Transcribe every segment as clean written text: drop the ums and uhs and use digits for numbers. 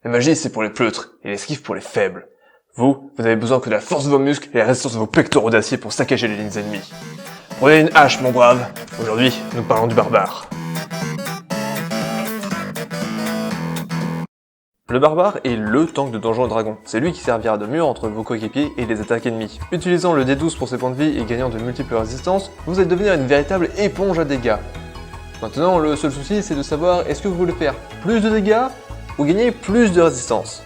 La magie, c'est pour les pleutres, et l'esquive pour les faibles. Vous avez besoin que de la force de vos muscles et la résistance de vos pectoraux d'acier pour saccager les lignes ennemies. Prenez une hache, mon brave. Aujourd'hui, nous parlons du barbare. Le barbare est le tank de Donjons & Dragons. C'est lui qui servira de mur entre vos coéquipiers et les attaques ennemies. Utilisant le D12 pour ses points de vie et gagnant de multiples résistances, vous allez devenir une véritable éponge à dégâts. Maintenant, le seul souci, c'est de savoir est-ce que vous voulez faire plus de dégâts ou gagner plus de résistance.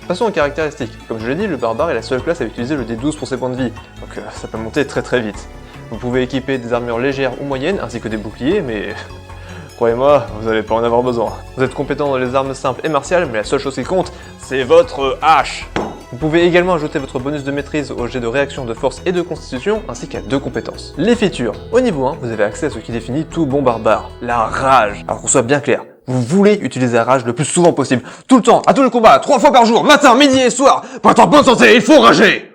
Passons aux caractéristiques. Comme je l'ai dit, le barbare est la seule classe à utiliser le D12 pour ses points de vie, donc ça peut monter très vite. Vous pouvez équiper des armures légères ou moyennes, ainsi que des boucliers, mais croyez-moi, vous n'allez pas en avoir besoin. Vous êtes compétent dans les armes simples et martiales, mais la seule chose qui compte, c'est votre hache. Vous pouvez également ajouter votre bonus de maîtrise au jet de réaction de force et de constitution, ainsi qu'à 2 compétences. Les features. Au niveau 1, vous avez accès à ce qui définit tout bon barbare, la rage. Alors qu'on soit bien clair, vous voulez utiliser la rage le plus souvent possible, tout le temps, à tous les combats, 3 fois par jour, matin, midi et soir. Pour être en bonne santé, il faut rager.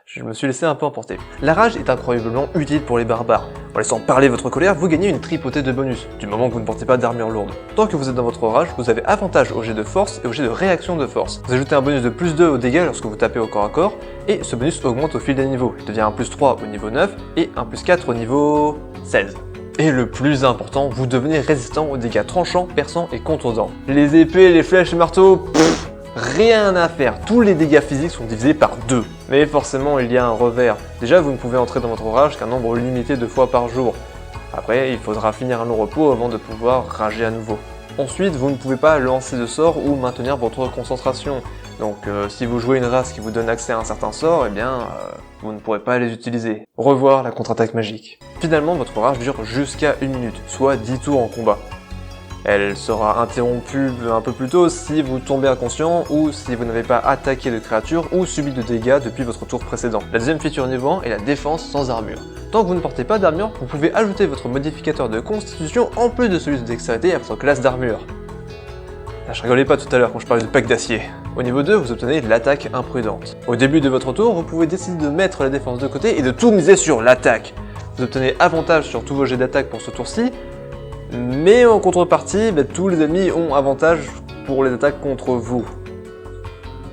Je me suis laissé un peu emporter. La rage est incroyablement utile pour les barbares. En laissant parler votre colère, vous gagnez une tripotée de bonus, du moment que vous ne portez pas d'armure lourde. Tant que vous êtes dans votre rage, vous avez avantage au jet de force et au jet de réaction de force. Vous ajoutez un bonus de plus 2 au dégâts lorsque vous tapez au corps à corps, et ce bonus augmente au fil des niveaux. Il devient un plus 3 au niveau 9 et un plus 4 au niveau 16. Et le plus important, vous devenez résistant aux dégâts tranchants, perçants et contondants. Les épées, les flèches, les marteaux, rien à faire, tous les dégâts physiques sont divisés par 2. Mais forcément, il y a un revers. Déjà, vous ne pouvez entrer dans votre rage qu'un nombre limité de fois par jour. Après, il faudra finir un long repos avant de pouvoir rager à nouveau. Ensuite, vous ne pouvez pas lancer de sort ou maintenir votre concentration. Donc, si vous jouez une race qui vous donne accès à un certain sort, eh bien, vous ne pourrez pas les utiliser. Au revoir la contre-attaque magique. Finalement, votre rage dure jusqu'à 1 minute, soit 10 tours en combat. Elle sera interrompue un peu plus tôt si vous tombez inconscient ou si vous n'avez pas attaqué de créature ou subi de dégâts depuis votre tour précédent. La deuxième feature niveau 1 est la défense sans armure. Tant que vous ne portez pas d'armure, vous pouvez ajouter votre modificateur de constitution en plus de celui de dextérité à votre classe d'armure. Là, je rigolais pas tout à l'heure quand je parlais de pack d'acier. Au niveau 2, vous obtenez de l'attaque imprudente. Au début de votre tour, vous pouvez décider de mettre la défense de côté et de tout miser sur l'attaque. Vous obtenez avantage sur tous vos jets d'attaque pour ce tour-ci, mais en contrepartie, tous les ennemis ont avantage pour les attaques contre vous.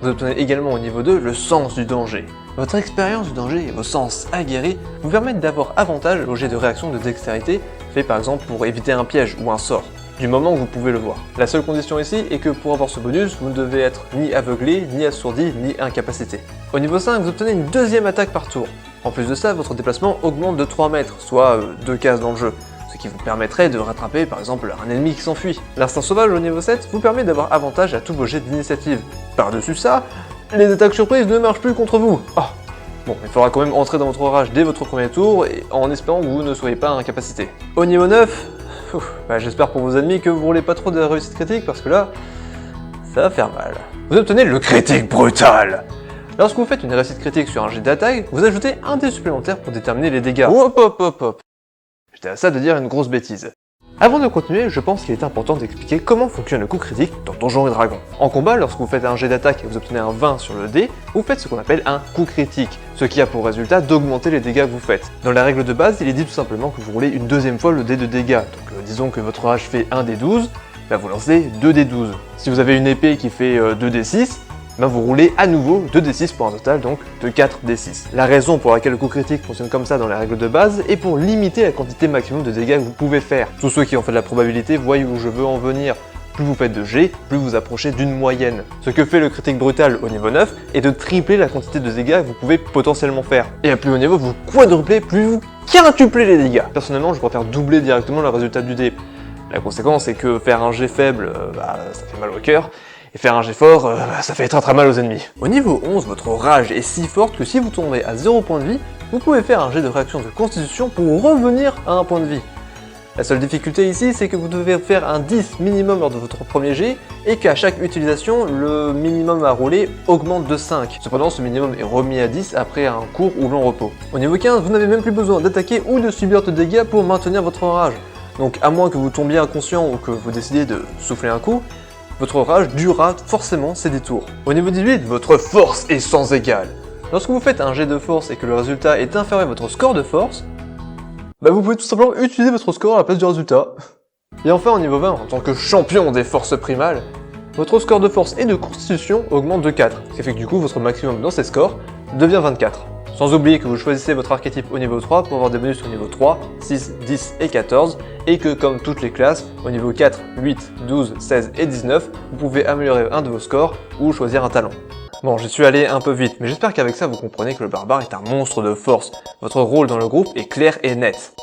Vous obtenez également au niveau 2 le sens du danger. Votre expérience du danger et vos sens aguerris vous permettent d'avoir avantage au jet de réaction de dextérité, fait par exemple pour éviter un piège ou un sort, du moment où vous pouvez le voir. La seule condition ici est que pour avoir ce bonus, vous ne devez être ni aveuglé, ni assourdi, ni incapacité. Au niveau 5, vous obtenez une deuxième attaque par tour. En plus de ça, votre déplacement augmente de 3 mètres, soit 2 cases dans le jeu, ce qui vous permettrait de rattraper par exemple un ennemi qui s'enfuit. L'instinct sauvage au niveau 7 vous permet d'avoir avantage à tous vos jets d'initiative. Par-dessus ça, les attaques surprises ne marchent plus contre vous. Bon, il faudra quand même entrer dans votre rage dès votre premier tour, et en espérant que vous ne soyez pas incapacité. Au niveau 9, j'espère pour vos ennemis que vous roulez pas trop de réussite critique, parce que là, ça va faire mal. Vous obtenez le critique brutal. Lorsque vous faites une réussite critique sur un jet d'attaque, vous ajoutez un dé supplémentaire pour déterminer les dégâts. Hop. J'étais à ça de dire une grosse bêtise. Avant de continuer, je pense qu'il est important d'expliquer comment fonctionne le coup critique dans Donjons & Dragons. En combat, lorsque vous faites un jet d'attaque et vous obtenez un 20 sur le dé, vous faites ce qu'on appelle un coup critique, ce qui a pour résultat d'augmenter les dégâts que vous faites. Dans la règle de base, il est dit tout simplement que vous roulez une deuxième fois le dé de dégâts, donc disons que votre rage fait 1 d12, vous lancez 2 d12. Si vous avez une épée qui fait 2 d6, vous roulez à nouveau 2d6 pour un total donc de 4d6. La raison pour laquelle le coup critique fonctionne comme ça dans les règles de base est pour limiter la quantité maximum de dégâts que vous pouvez faire. Tous ceux qui ont fait de la probabilité voient où je veux en venir. Plus vous faites de G, plus vous approchez d'une moyenne. Ce que fait le critique brutal au niveau 9 est de tripler la quantité de dégâts que vous pouvez potentiellement faire. Et à plus haut niveau, vous quadruplez, plus vous quintuplez les dégâts. Personnellement, je préfère doubler directement le résultat du dé. La conséquence est que faire un G faible, ça fait mal au cœur. Et faire un jet fort, ça fait très mal aux ennemis. Au niveau 11, votre rage est si forte que si vous tombez à 0 point de vie, vous pouvez faire un jet de réaction de constitution pour revenir à 1 point de vie. La seule difficulté ici, c'est que vous devez faire un 10 minimum lors de votre premier jet, et qu'à chaque utilisation, le minimum à rouler augmente de 5. Cependant, ce minimum est remis à 10 après un court ou long repos. Au niveau 15, vous n'avez même plus besoin d'attaquer ou de subir de dégâts pour maintenir votre rage. Donc à moins que vous tombiez inconscient ou que vous décidiez de souffler un coup, votre rage durera forcément ses détours. Au niveau 18, votre force est sans égale. Lorsque vous faites un jet de force et que le résultat est inférieur à votre score de force, vous pouvez tout simplement utiliser votre score à la place du résultat. Et enfin au niveau 20, en tant que champion des forces primales, votre score de force et de constitution augmente de 4, ce qui fait que du coup votre maximum dans ces scores devient 24. Sans oublier que vous choisissez votre archétype au niveau 3 pour avoir des bonus au niveau 3, 6, 10 et 14, et que comme toutes les classes, au niveau 4, 8, 12, 16 et 19, vous pouvez améliorer un de vos scores ou choisir un talent. Bon, j'y suis allé un peu vite, mais j'espère qu'avec ça vous comprenez que le barbare est un monstre de force. Votre rôle dans le groupe est clair et net.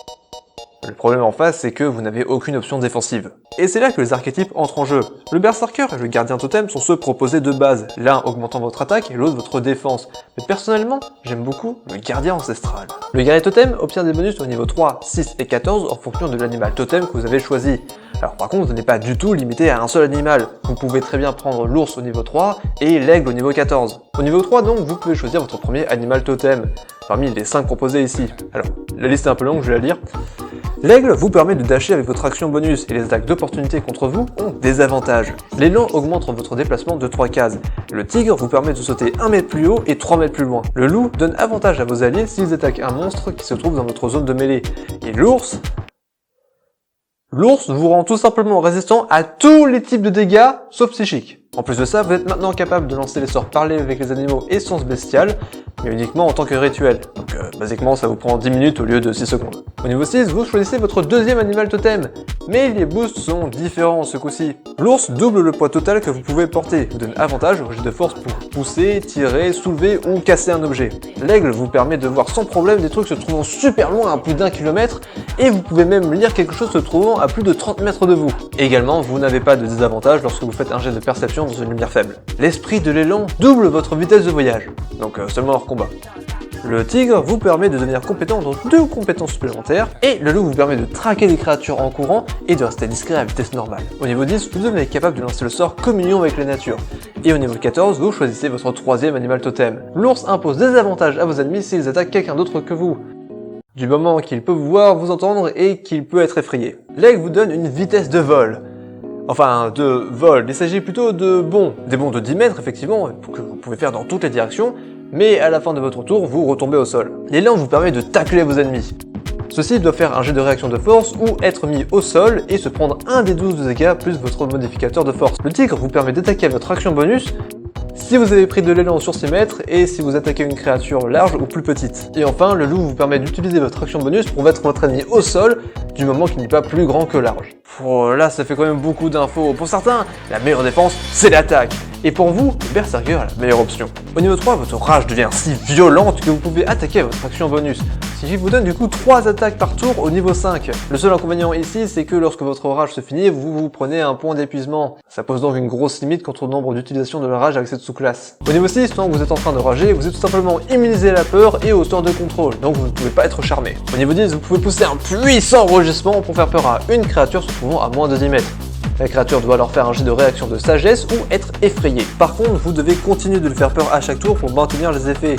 Le problème en face, c'est que vous n'avez aucune option défensive. Et c'est là que les archétypes entrent en jeu. Le berserker et le gardien totem sont ceux proposés de base, l'un augmentant votre attaque et l'autre votre défense. Mais personnellement, j'aime beaucoup le gardien ancestral. Le guerrier totem obtient des bonus au niveau 3, 6 et 14 en fonction de l'animal totem que vous avez choisi. Alors par contre, vous n'êtes pas du tout limité à un seul animal. Vous pouvez très bien prendre l'ours au niveau 3 et l'aigle au niveau 14. Au niveau 3 donc, vous pouvez choisir votre premier animal totem, parmi les 5 proposés ici. Alors, la liste est un peu longue, je vais la lire. L'aigle vous permet de dasher avec votre action bonus et les attaques d'opportunité contre vous ont des avantages. L'élan augmente votre déplacement de 3 cases. Le tigre vous permet de sauter 1 mètre plus haut et 3 mètres plus loin. Le loup donne avantage à vos alliés s'ils attaquent un monstre qui se trouve dans votre zone de mêlée. Et l'ours vous rend tout simplement résistant à tous les types de dégâts, sauf psychiques. En plus de ça, vous êtes maintenant capable de lancer les sorts parler avec les animaux et sens bestial, mais uniquement en tant que rituel. Donc basiquement ça vous prend 10 minutes au lieu de 6 secondes. Au niveau 6, vous choisissez votre deuxième animal totem, mais les boosts sont différents ce coup-ci. L'ours double le poids total que vous pouvez porter, vous donne avantage au jet de force pour pousser, tirer, soulever ou casser un objet. L'aigle vous permet de voir sans problème des trucs se trouvant super loin à plus d'1 kilomètre, et vous pouvez même lire quelque chose se trouvant à plus de 30 mètres de vous. Également, vous n'avez pas de désavantage lorsque vous faites un jet de perception dans une lumière faible. L'esprit de l'élan double votre vitesse de voyage, donc seulement hors combat. Le tigre vous permet de devenir compétent dans 2 compétences supplémentaires, et le loup vous permet de traquer des créatures en courant et de rester discret à vitesse normale. Au niveau 10, vous devenez capable de lancer le sort communion avec la nature. Et au niveau 14, vous choisissez votre troisième animal totem. L'ours impose des avantages à vos ennemis s'ils attaquent quelqu'un d'autre que vous, du moment qu'il peut vous voir, vous entendre et qu'il peut être effrayé. L'aigle vous donne une vitesse de vol. Enfin, de vol, il s'agit plutôt de bonds. Des bonds de 10 mètres, effectivement, que vous pouvez faire dans toutes les directions, mais à la fin de votre tour, vous retombez au sol. L'élan vous permet de tacler vos ennemis. Ceux-ci doivent faire un jet de réaction de force ou être mis au sol et se prendre un des 12 de dégâts plus votre modificateur de force. Le tigre vous permet d'attaquer votre action bonus si vous avez pris de l'élan sur 6 mètres et si vous attaquez une créature large ou plus petite. Et enfin, le loup vous permet d'utiliser votre action bonus pour mettre votre ennemi au sol du moment qu'il n'est pas plus grand que large. Oh, là, ça fait quand même beaucoup d'infos. Pour certains, la meilleure défense, c'est l'attaque. Et pour vous, le berserker est la meilleure option. Au niveau 3, votre rage devient si violente que vous pouvez attaquer votre action bonus, ce qui vous donne du coup 3 attaques par tour au niveau 5. Le seul inconvénient ici, c'est que lorsque votre rage se finit, vous prenez un point d'épuisement. Ça pose donc une grosse limite quant au nombre d'utilisations de la rage avec cette sous-classe. Au niveau 6, tant que vous êtes en train de rager, vous êtes tout simplement immunisé à la peur et au sort de contrôle, donc vous ne pouvez pas être charmé. Au niveau 10, vous pouvez pousser un puissant rugissement pour faire peur à une créature se trouvant à moins de 10 mètres. La créature doit alors faire un jet de réaction de sagesse ou être effrayée. Par contre, vous devez continuer de lui faire peur à chaque tour pour maintenir les effets.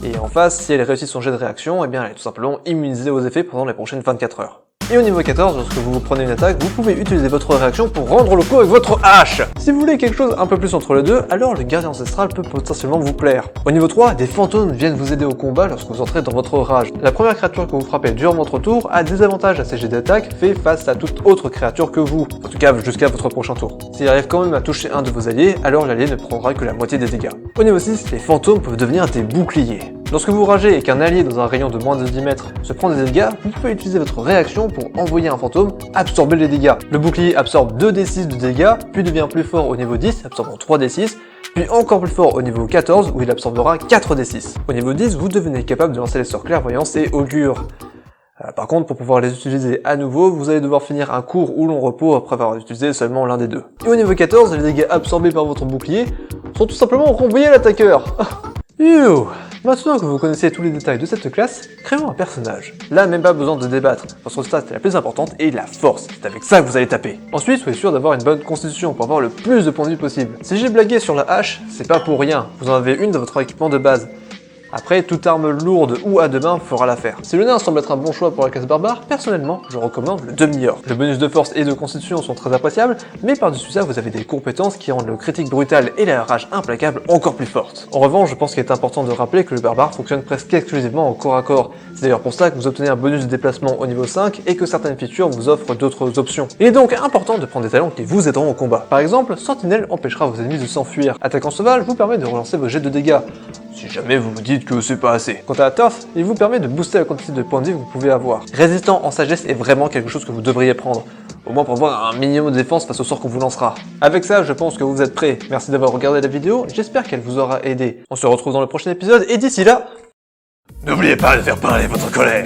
Et en face, si elle réussit son jet de réaction, eh bien elle est tout simplement immunisée aux effets pendant les prochaines 24 heures. Et au niveau 14, lorsque vous prenez une attaque, vous pouvez utiliser votre réaction pour rendre le coup avec votre hache. Si vous voulez quelque chose un peu plus entre les deux, alors le gardien ancestral peut potentiellement vous plaire. Au niveau 3, des fantômes viennent vous aider au combat lorsque vous entrez dans votre rage. La première créature que vous frappez durant votre tour a des avantages à ses jets d'attaque fait face à toute autre créature que vous, en tout cas jusqu'à votre prochain tour. S'il arrive quand même à toucher un de vos alliés, alors l'allié ne prendra que la moitié des dégâts. Au niveau 6, les fantômes peuvent devenir des boucliers. Lorsque vous ragez et qu'un allié dans un rayon de moins de 10 mètres se prend des dégâts, vous pouvez utiliser votre réaction pour envoyer un fantôme absorber les dégâts. Le bouclier absorbe 2d6 de dégâts, puis devient plus fort au niveau 10, absorbant 3d6, puis encore plus fort au niveau 14 où il absorbera 4d6. Au niveau 10, vous devenez capable de lancer les sorts clairvoyance et augure. Par contre, pour pouvoir les utiliser à nouveau, vous allez devoir finir un court ou long repos après avoir utilisé seulement l'un des deux. Et au niveau 14, les dégâts absorbés par votre bouclier sont tout simplement renvoyés à l'attaqueur. Maintenant que vous connaissez tous les détails de cette classe, créons un personnage. Là, même pas besoin de débattre. Votre stat est la plus importante et la force. C'est avec ça que vous allez taper. Ensuite, soyez sûr d'avoir une bonne constitution pour avoir le plus de points de vie possible. Si j'ai blagué sur la hache, c'est pas pour rien. Vous en avez une dans votre équipement de base. Après, toute arme lourde ou à deux mains fera l'affaire. Si le nain semble être un bon choix pour la classe barbare, personnellement, je recommande le demi-orc. Le bonus de force et de constitution sont très appréciables, mais par-dessus ça, vous avez des compétences qui rendent le critique brutal et la rage implacable encore plus fortes. En revanche, je pense qu'il est important de rappeler que le barbare fonctionne presque exclusivement en corps à corps. C'est d'ailleurs pour ça que vous obtenez un bonus de déplacement au niveau 5 et que certaines features vous offrent d'autres options. Il est donc important de prendre des talents qui vous aideront au combat. Par exemple, Sentinelle empêchera vos ennemis de s'enfuir. Attaquant sauvage vous permet de relancer vos jets de dégâts, si jamais vous vous dites que c'est pas assez. Quant à Turf, il vous permet de booster la quantité de points de vie que vous pouvez avoir. Résistant en sagesse est vraiment quelque chose que vous devriez prendre, au moins pour avoir un minimum de défense face au sort qu'on vous lancera. Avec ça, je pense que vous êtes prêts. Merci d'avoir regardé la vidéo, j'espère qu'elle vous aura aidé. On se retrouve dans le prochain épisode, et d'ici là, n'oubliez pas de faire parler votre colère.